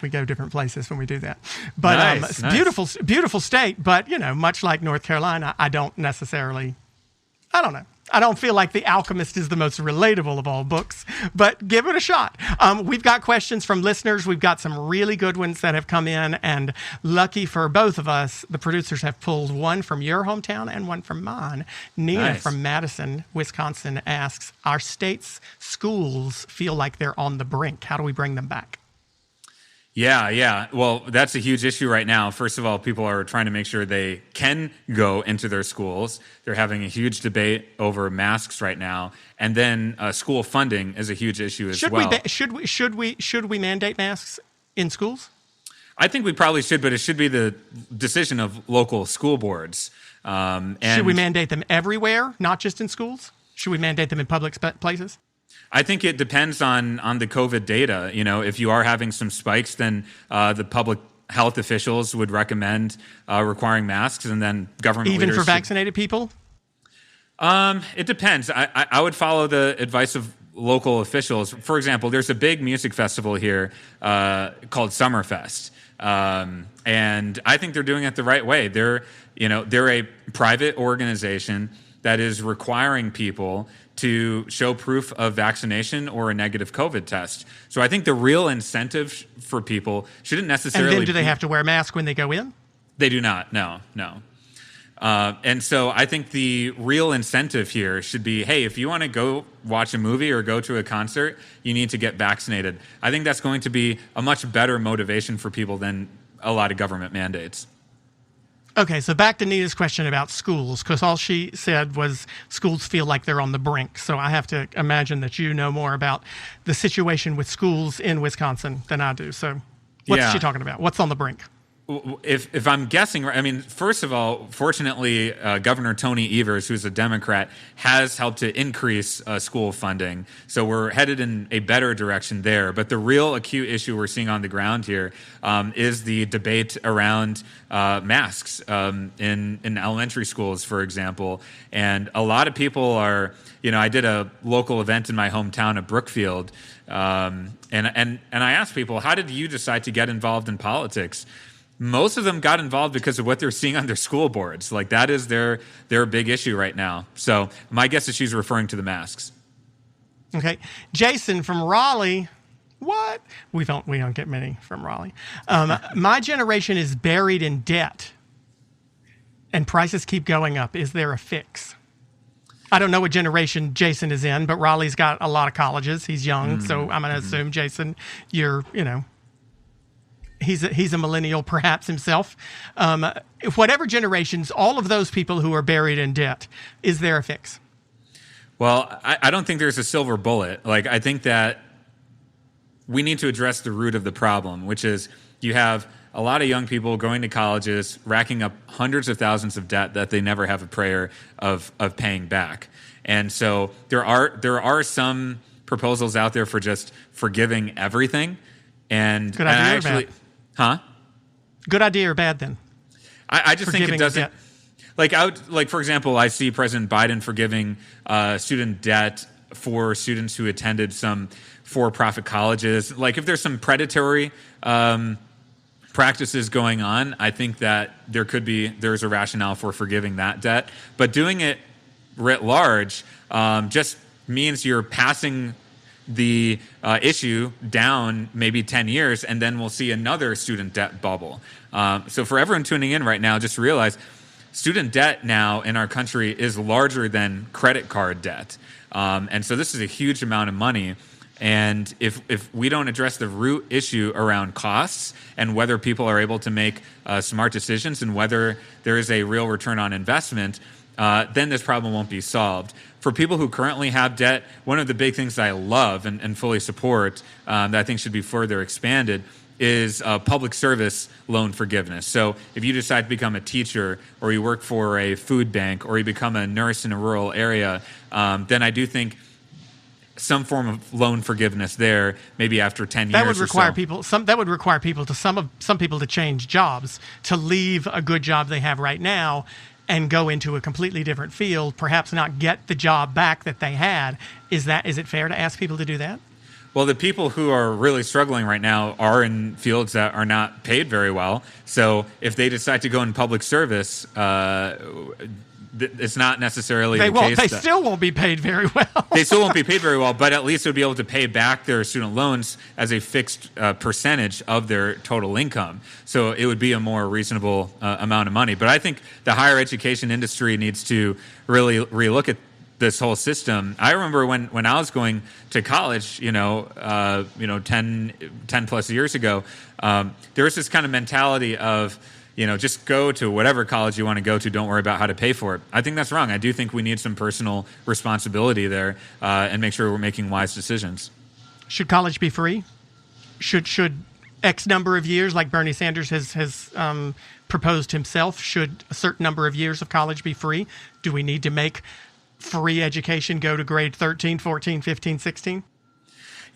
we go different places when we do that. But nice. Beautiful state. But much like North Carolina, I don't know. I don't feel like The Alchemist is the most relatable of all books, but give it a shot. We've got questions from listeners. We've got some really good ones that have come in, and lucky for both of us, the producers have pulled one from your hometown and one from mine. Nina from Madison, Wisconsin asks, our state's schools feel like they're on the brink. How do we bring them back? Yeah. Well, that's a huge issue right now. First of all, people are trying to make sure they can go into their schools. They're having a huge debate over masks right now. And then school funding is a huge issue as well. Should we mandate masks in schools? I think we probably should, but it should be the decision of local school boards. Should we mandate them everywhere, not just in schools? Should we mandate them in public places? I think it depends on the COVID data. If you are having some spikes, then the public health officials would recommend requiring masks, and then government even leaders for vaccinated people. It depends. I would follow the advice of local officials. For example, there's a big music festival here called Summerfest, and I think they're doing it the right way. They're a private organization that is requiring people to show proof of vaccination or a negative COVID test. So I think the real incentive for people shouldn't necessarily And then do they have to wear a mask when they go in? They do not, no. And so I think the real incentive here should be, hey, if you want to go watch a movie or go to a concert, you need to get vaccinated. I think that's going to be a much better motivation for people than a lot of government mandates. Okay, so back to Nina's question about schools, because all she said was schools feel like they're on the brink. So I have to imagine that you know more about the situation with schools in Wisconsin than I do. So what's she talking about? What's on the brink? If I'm guessing, I mean, first of all, fortunately, Governor Tony Evers, who's a Democrat, has helped to increase school funding. So we're headed in a better direction there. But the real acute issue we're seeing on the ground here is the debate around masks in elementary schools, for example. And a lot of people are, I did a local event in my hometown of Brookfield, and I asked people, how did you decide to get involved in politics? Most of them got involved because of what they're seeing on their school boards. Like, that is their big issue right now. So my guess is she's referring to the masks. Okay. Jason from Raleigh. What? We don't get many from Raleigh. My generation is buried in debt. and prices keep going up. Is there a fix? I don't know what generation Jason is in, but Raleigh's got a lot of colleges. He's young, so I'm going to assume, Jason, you're, he's a millennial perhaps himself. Whatever generations, all of those people who are buried in debt, is there a fix? Well, I don't think there's a silver bullet. Like, I think that we need to address the root of the problem, which is you have a lot of young people going to colleges, racking up hundreds of thousands of debt that they never have a prayer of paying back. And so there are some proposals out there for just forgiving everything. And good idea or bad? Huh? Good idea or bad then? I just think it doesn't. Like for example, I see President Biden forgiving student debt for students who attended some for-profit colleges. Like, if there's some predatory practices going on, I think that there's a rationale for forgiving that debt. But doing it writ large just means you're passing the issue down maybe 10 years, and then we'll see another student debt bubble. So for everyone tuning in right now, just realize student debt now in our country is larger than credit card debt. And so this is a huge amount of money. And if we don't address the root issue around costs and whether people are able to make smart decisions and whether there is a real return on investment, then this problem won't be solved. For people who currently have debt, one of the big things that I love and fully support that I think should be further expanded is public service loan forgiveness. So if you decide to become a teacher, or you work for a food bank, or you become a nurse in a rural area, then I do think some form of loan forgiveness there, maybe after 10 that years would require or so. That would require some people to change jobs, to leave a good job they have right now and go into a completely different field, perhaps not get the job back that they had. Is it fair to ask people to do that? Well, the people who are really struggling right now are in fields that are not paid very well. So if they decide to go in public service, it's not necessarily the case. They still won't be paid very well. They still won't be paid very well, but at least they'll be able to pay back their student loans as a fixed percentage of their total income. So it would be a more reasonable amount of money. But I think the higher education industry needs to really relook at this whole system. I remember when I was going to college, 10 plus years ago, there was this kind of mentality of, just go to whatever college you want to go to. Don't worry about how to pay for it. I think that's wrong. I do think we need some personal responsibility there and make sure we're making wise decisions. Should college be free? Should X number of years, like Bernie Sanders has proposed himself, should a certain number of years of college be free? Do we need to make free education go to grade 13, 14, 15, 16?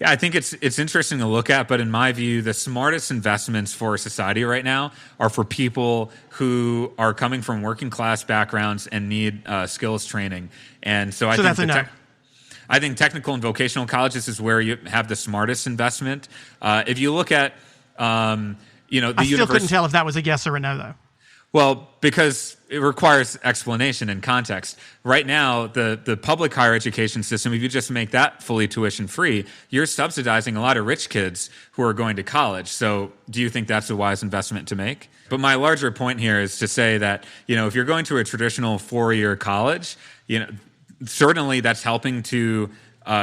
Yeah, I think it's interesting to look at, but in my view, the smartest investments for society right now are for people who are coming from working class backgrounds and need skills training. And so I think that's a no. I think technical and vocational colleges is where you have the smartest investment. If you look at, I still couldn't tell if that was a yes or a no, though. Well, because it requires explanation and context. Right now, the public higher education system, if you just make that fully tuition free, you're subsidizing a lot of rich kids who are going to college. So do you think that's a wise investment to make? But my larger point here is to say that, if you're going to a traditional 4-year college, certainly that's helping to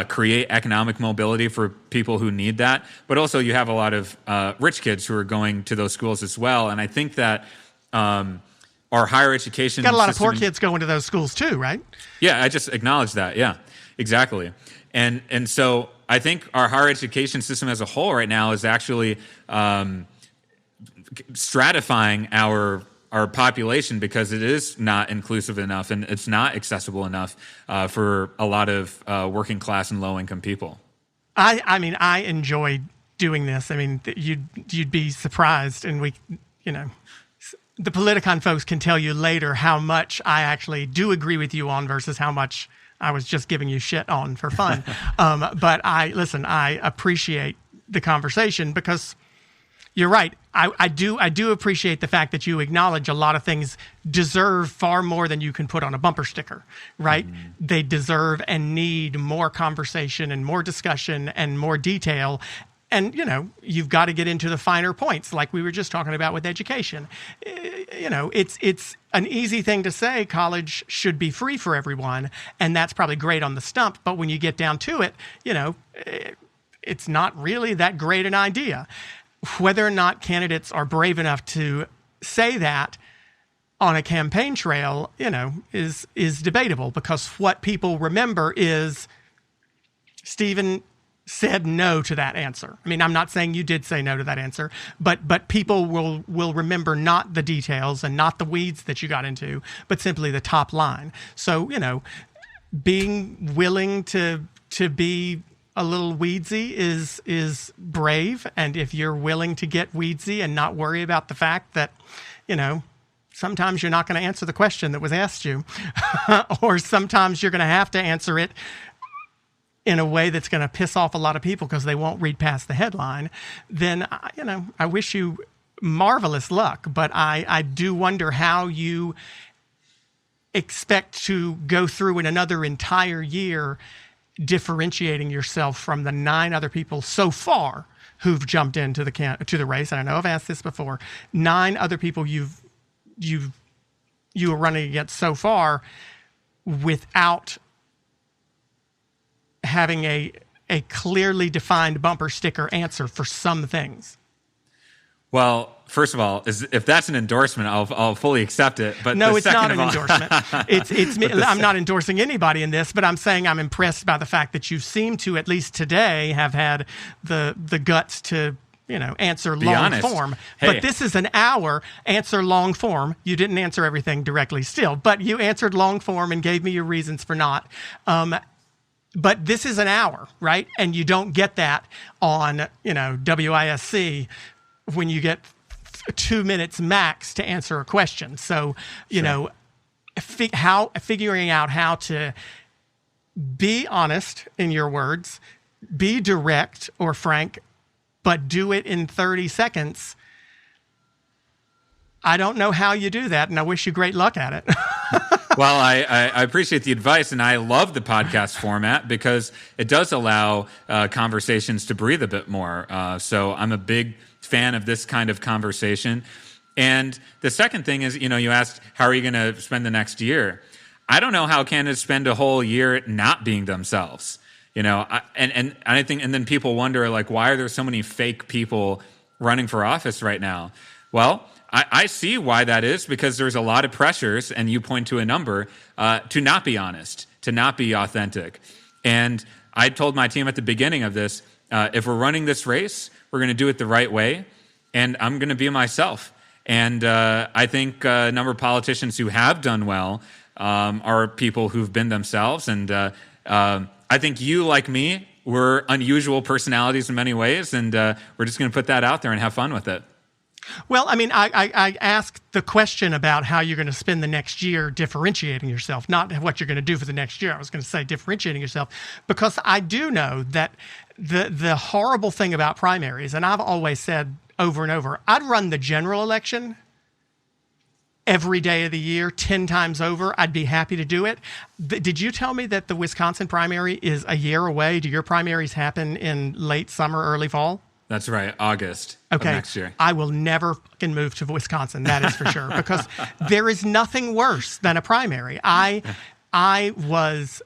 create economic mobility for people who need that. But also you have a lot of rich kids who are going to those schools as well. And I think that our higher education got a lot of poor kids going to those schools too, right? Yeah, I just acknowledge that. Yeah, exactly. And so I think our higher education system as a whole right now is actually stratifying our population because it is not inclusive enough and it's not accessible enough for a lot of working class and low income people. I enjoy doing this. I mean, you'd be surprised, and the Politicon folks can tell you later how much I actually do agree with you on versus how much I was just giving you shit on for fun. But I appreciate the conversation because you're right. I do appreciate the fact that you acknowledge a lot of things deserve far more than you can put on a bumper sticker, right? Mm-hmm. They deserve and need more conversation and more discussion and more detail. And, you've got to get into the finer points like we were just talking about with education. It's an easy thing to say college should be free for everyone, and that's probably great on the stump. But when you get down to it, it's not really that great an idea. Whether or not candidates are brave enough to say that on a campaign trail, is debatable, because what people remember is Steven said no to that answer. I mean, I'm not saying you did say no to that answer, but people will remember not the details and not the weeds that you got into, but simply the top line. So, being willing to be a little weedsy is brave. And if you're willing to get weedsy and not worry about the fact that, sometimes you're not going to answer the question that was asked you, or sometimes you're going to have to answer it in a way that's going to piss off a lot of people because they won't read past the headline, then, I wish you marvelous luck. But I do wonder how you expect to go through in another entire year differentiating yourself from the 9 other people so far who've jumped into the race. And I know I've asked this before. 9 other people you are running against so far without having a clearly defined bumper sticker answer for some things. Well, first of all, if that's an endorsement, I'll fully accept it. But no, it's not an endorsement. It's me. I'm not endorsing anybody in this, but I'm saying I'm impressed by the fact that you seem to, at least today, have had the guts to answer long form. Hey. But this is an hour answer long form. You didn't answer everything directly still, but you answered long form and gave me your reasons for not. But this is an hour, right? And you don't get that on, WISC when you get 2 minutes max to answer a question. So, figuring out how to be honest in your words, be direct or frank, but do it in 30 seconds. I don't know how you do that, and I wish you great luck at it. Well, I appreciate the advice, and I love the podcast format because it does allow conversations to breathe a bit more. So I'm a big fan of this kind of conversation. And the second thing is, you asked, how are you going to spend the next year? I don't know how candidates spend a whole year not being themselves. And I think, and then people wonder, like, why are there so many fake people running for office right now? Well, I see why that is, because there's a lot of pressures, and you point to a number, to not be honest, to not be authentic. And I told my team at the beginning of this, if we're running this race, we're going to do it the right way, and I'm going to be myself. And I think a number of politicians who have done well are people who've been themselves. And I think you, like me, we're unusual personalities in many ways, and we're just going to put that out there and have fun with it. Well, I mean, I asked the question about how you're going to spend the next year differentiating yourself, not what you're going to do for the next year. I was going to say differentiating yourself, because I do know that the horrible thing about primaries, and I've always said over and over, I'd run the general election every day of the year, 10 times over. I'd be happy to do it. Did you tell me that the Wisconsin primary is a year away? Do your primaries happen in late summer, early fall? That's right, August of next year. I will never fucking move to Wisconsin, that is for sure, because there is nothing worse than a primary. I was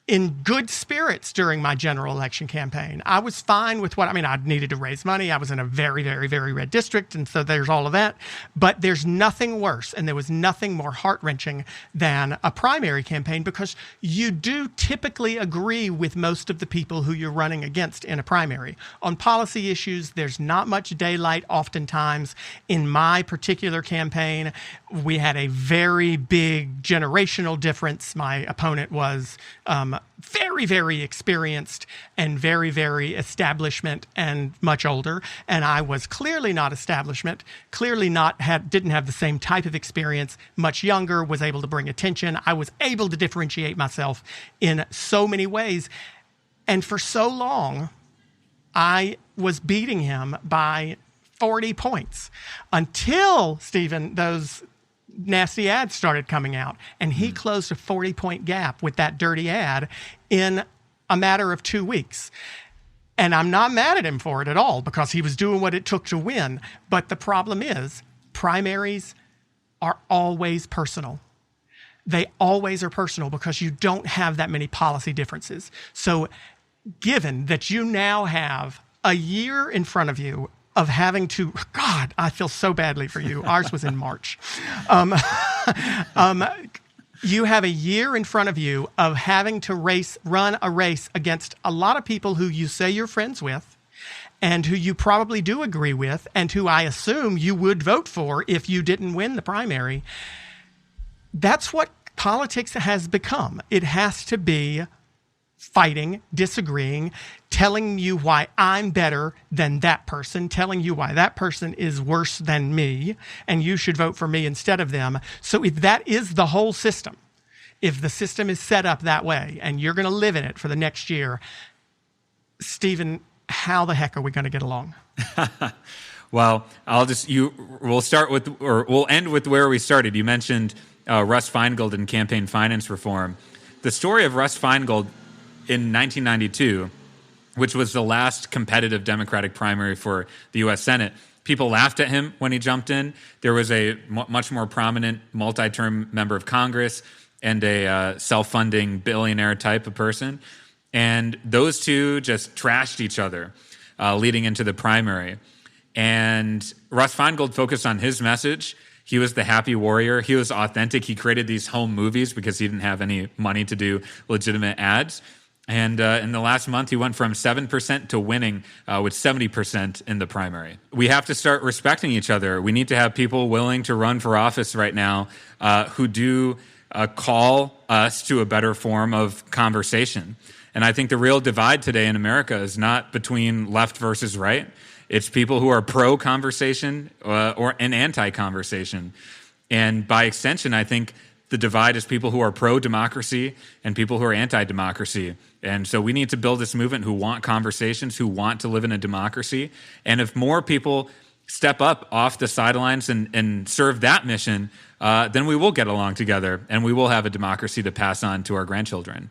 in good spirits during my general election campaign. I was fine with I needed to raise money. I was in a very, very, very red district, and so there's all of that. But there's nothing worse, and there was nothing more heart-wrenching than a primary campaign, because you do typically agree with most of the people who you're running against in a primary. On policy issues, there's not much daylight oftentimes. In my particular campaign, we had a very big generational difference. My opponent was very, very experienced and very, very establishment and much older. And I was clearly not establishment, clearly didn't have the same type of experience, much younger, was able to bring attention. I was able to differentiate myself in so many ways. And for so long, I was beating him by 40 points until, Steven, those nasty ads started coming out, and he closed a 40-point gap with that dirty ad in a matter of 2 weeks. And I'm not mad at him for it at all because he was doing what it took to win. But the problem is primaries are always personal. They always are personal because you don't have that many policy differences. So given that you now have a year in front of you of having to, God, I feel so badly for you. Ours was in March. You have a year in front of you of having to run a race against a lot of people who you say you're friends with and who you probably do agree with and who I assume you would vote for if you didn't win the primary. That's what politics has become. It has to be fighting, disagreeing, telling you why I'm better than that person, telling you why that person is worse than me, and you should vote for me instead of them. So if that is the whole system, if the system is set up that way, and you're going to live in it for the next year, Steven, how the heck are we going to get along? Well, we'll end with where we started. You mentioned Russ Feingold and campaign finance reform. The story of Russ Feingold in 1992, which was the last competitive Democratic primary for the U.S. Senate, people laughed at him when he jumped in. There was a much more prominent multi-term member of Congress and a self-funding billionaire type of person. And those two just trashed each other leading into the primary. And Russ Feingold focused on his message. He was the happy warrior. He was authentic. He created these home movies because he didn't have any money to do legitimate ads. And in the last month, he went from 7% to winning with 70% in the primary. We have to start respecting each other. We need to have people willing to run for office right now who do call us to a better form of conversation. And I think the real divide today in America is not between left versus right. It's people who are pro-conversation or an anti-conversation. And by extension, I think the divide is people who are pro-democracy and people who are anti-democracy. And so we need to build this movement who want conversations, who want to live in a democracy. And if more people step up off the sidelines and serve that mission, then we will get along together and we will have a democracy to pass on to our grandchildren.